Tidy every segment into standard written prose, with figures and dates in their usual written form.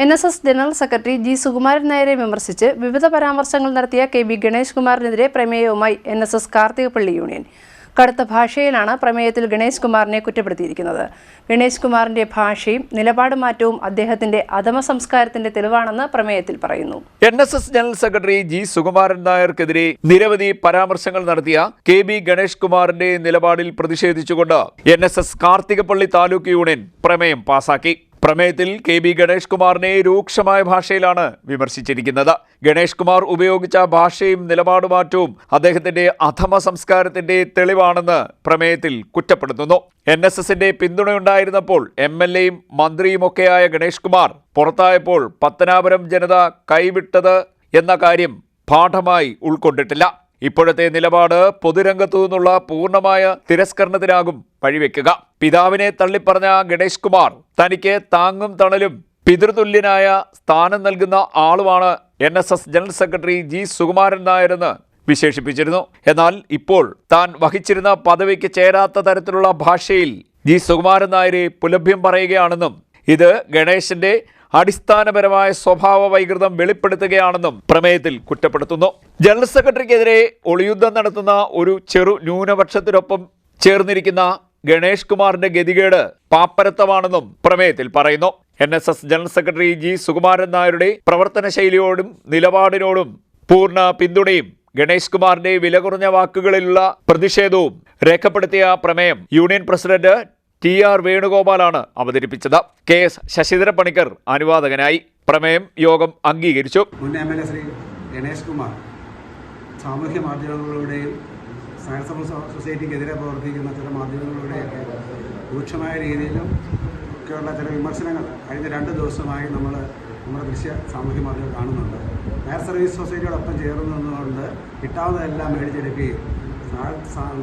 NSS general secretary G Sukumaran നായരെ വിമർശിച്ച് വിവിധ പരാമർശങ്ങൾ നടത്തിയ കെ ബി ഗണേഷ് കുമാറിനെതിരെ പ്രമേയവുമായി NSS കാർത്തികപ്പള്ളി യൂണിയൻ. കടുത്ത ഭാഷയിലാണ് പ്രമേയത്തിൽ ഗണേഷ് കുമാറിനെ കുറ്റപ്പെടുത്തിയിരിക്കുന്നത്. ഗണേഷ് കുമാറിന്റെ ഭാഷയും നിലപാട് മാറ്റവും അദ്ദേഹത്തിന്റെ അധമ സംസ്കാരത്തിന്റെ തെളിവാണെന്ന് പ്രമേയത്തിൽ പറയുന്നു. NSS general secretary G Sukumaran നായർക്കെതിരെ നിരവധി പരാമർശങ്ങൾ നടത്തിയ കെ ബി ഗണേഷ് കുമാറിന്റെ നിലപാടിൽ പ്രതിഷേധിച്ചുകൊണ്ട് NSS കാർത്തികപ്പള്ളി താലൂക്ക് യൂണിയൻ പ്രമേയം പാസാക്കി. പ്രമേയത്തിൽ കെ ബി ഗണേഷ് കുമാറിനെ രൂക്ഷമായ ഭാഷയിലാണ് വിമർശിച്ചിരിക്കുന്നത്. ഗണേഷ് കുമാർ ഉപയോഗിച്ച ഭാഷയും നിലപാടുമാറ്റവും അദ്ദേഹത്തിന്റെ അധമ സംസ്കാരത്തിന്റെ തെളിവാണെന്ന് പ്രമേയത്തിൽ കുറ്റപ്പെടുത്തുന്നു. NSSന്റെ പിന്തുണയുണ്ടായിരുന്നപ്പോൾ MLAയും മന്ത്രിയുമൊക്കെയായ ഗണേഷ് കുമാർ പുറത്തായപ്പോൾ പത്തനാപുരം ജനത കൈവിട്ടത് എന്ന കാര്യം പാഠമായി ഉൾക്കൊണ്ടിട്ടില്ല. ഇപ്പോഴത്തെ നിലപാട് പൊതുരംഗത്തു നിന്നുള്ള പൂർണ്ണമായ തിരസ്കരണത്തിനാകും വഴിവെക്കുക. പിതാവിനെ തള്ളിപ്പറഞ്ഞ ഗണേഷ് കുമാർ തനിക്ക് താങ്ങും തണലും പിതൃതുല്യനായ സ്ഥാനം നൽകുന്ന ആളുമാണ് NSS general secretary G Sukumaran നായരെന്ന് വിശേഷിപ്പിച്ചിരുന്നു. എന്നാൽ ഇപ്പോൾ താൻ വഹിച്ചിരുന്ന പദവിക്ക് ചേരാത്ത തരത്തിലുള്ള ഭാഷയിൽ ജി സുകുമാരൻ നായരെ പുലഭ്യം പറയുകയാണെന്നും ഇത് ഗണേശന്റെ അടിസ്ഥാനപരമായ സ്വഭാവ വൈകൃതം വെളിപ്പെടുത്തുകയാണെന്നും പ്രമേയത്തിൽ കുറ്റപ്പെടുത്തുന്നു. ജനറൽ സെക്രട്ടറിക്കെതിരെ ഒളിയുദ്ധം നടത്തുന്ന ഒരു ചെറു ന്യൂനപക്ഷത്തിനൊപ്പം ചേർന്നിരിക്കുന്ന ഗണേഷ് കുമാറിന്റെ ഗതികേട് പാപ്പരത്തമാണെന്നും പ്രമേയത്തിൽ പറയുന്നു. NSS general secretary G Sukumaran നായരുടെ പ്രവർത്തന ശൈലിയോടും നിലപാടിനോടും പൂർണ്ണ പിന്തുണയും ഗണേഷ് കുമാറിന്റെ വില കുറഞ്ഞ വാക്കുകളിലുള്ള പ്രതിഷേധവും രേഖപ്പെടുത്തിയ പ്രമേയം യൂണിയൻ പ്രസിഡന്റ് TR വേണുഗോപാലാണ് അവതരിപ്പിച്ചത്. KS ശശിധര പണിക്കർ അനുവാദകനായി. പ്രമേയം യോഗം അംഗീകരിച്ചു. മുൻ MLA ശ്രീ ഗണേഷ് കുമാർ സാമൂഹ്യ മാധ്യമങ്ങളിലൂടെയും സൊസൈറ്റിക്കെതിരെ പ്രവർത്തിക്കുന്ന ചില മാധ്യമങ്ങളിലൂടെയൊക്കെ രൂക്ഷമായ രീതിയിലും ഒക്കെയുള്ള ചില വിമർശനങ്ങൾ കഴിഞ്ഞ 2 ദിവസമായി നമ്മുടെ ദൃശ്യ സാമൂഹ്യ മാധ്യമങ്ങൾ കാണുന്നുണ്ട്. ഫയർ സർവീസ് സൊസൈറ്റിയോടൊപ്പം ചേർന്ന് നിന്നുകൊണ്ട് കിട്ടാവുന്നതെല്ലാം മേടിച്ചെടുക്കുകയും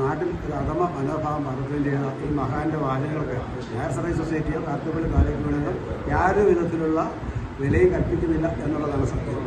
നാട്ടിൽ ഒരു അധമ മനോഭാവം പകർത്തുകയും ചെയ്ത ഈ മഹാന്റെ വാചകങ്ങൾക്ക് ഫയർ സർവീസ് സൊസൈറ്റിയോ കാർത്തികപ്പള്ളി താലൂക്കിലോ യാതൊരു വിധത്തിലുള്ള വിലയും കൽപ്പിക്കുന്നില്ല എന്നുള്ളതാണ് സത്യം.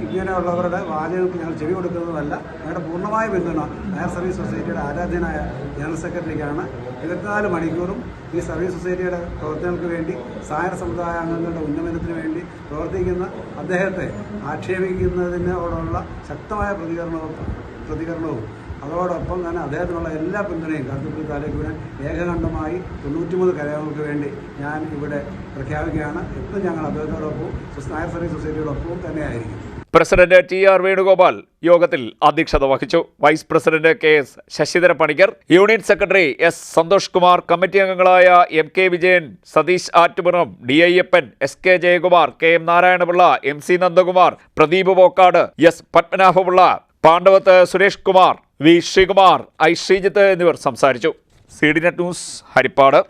ഇങ്ങനെയുള്ളവരുടെ വാചകങ്ങൾക്ക് ഞങ്ങൾ ചെവി കൊടുക്കുന്നതല്ല. ഞങ്ങളുടെ പൂർണ്ണമായ പിന്തുണ ഫയർ സർവീസ് സൊസൈറ്റിയുടെ ആരാധ്യനായ ജനറൽ സെക്രട്ടറിക്കാണ്. 24 മണിക്കൂറും ഈ സർവീസ് സൊസൈറ്റിയുടെ പ്രവർത്തനങ്ങൾക്ക് വേണ്ടി സായർ സമുദായ അംഗങ്ങളുടെ ഉന്നമനത്തിന് വേണ്ടി പ്രവർത്തിക്കുന്ന അദ്ദേഹത്തെ ആക്ഷേപിക്കുന്നതിനോടുള്ള ശക്തമായ പ്രതികരണവും അതോടൊപ്പം തന്നെ അദ്ദേഹത്തിനുള്ള എല്ലാ പിന്തുണയും കാർത്തികപ്പള്ളി താലൂക്കിന് ഏകകണ്ഠമായി 93 കരകൾക്ക് വേണ്ടി ഞാൻ ഇവിടെ പ്രഖ്യാപിക്കുകയാണ്. എപ്പോഴും ഞങ്ങൾ അദ്ദേഹത്തോടൊപ്പവും നായർ സർവീസ് സൊസൈറ്റിയോടൊപ്പവും തന്നെയായിരിക്കും. പ്രസിഡന്റ് TR വേണുഗോപാൽ യോഗത്തിൽ അധ്യക്ഷത വഹിച്ചു. Vice president KS Sasidhara Panicker, union secretary S Santhosh Kumar, committee അംഗങ്ങളായ MK Vijayan, Satheesh Attupuram, D Ayyappan, SK Jayakumar, KM Narayanapillai, MC Nandakumar, Pradeep Pokkad, S Padmanabhapillai, Pandavath Suresh Kumar, V Sreekumar, I Sreejith എന്നിവർ സംസാരിച്ചു. CDNet news, Harippad.